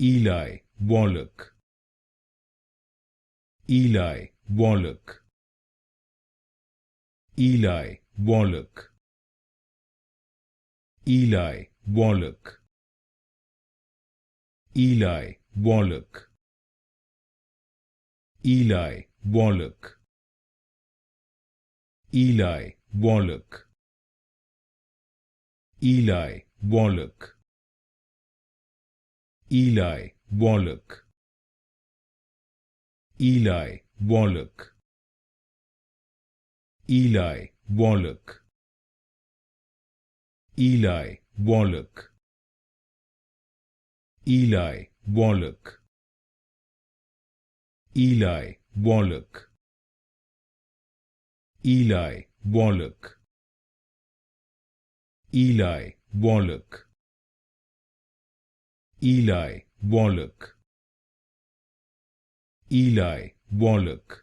Eli Wallach, Eli Wallach, Eli Wallach, Eli Wallach, Eli Wallach, Eli Wallach, Eli Wallach, Eli Wallach, Eli Wallach, Eli Wallach, Eli Wallach, Eli Wallach, Eli Wallach, Eli Wallach, Eli Wallach, Eli Wallach, Eli Wallach, Eli Wallach,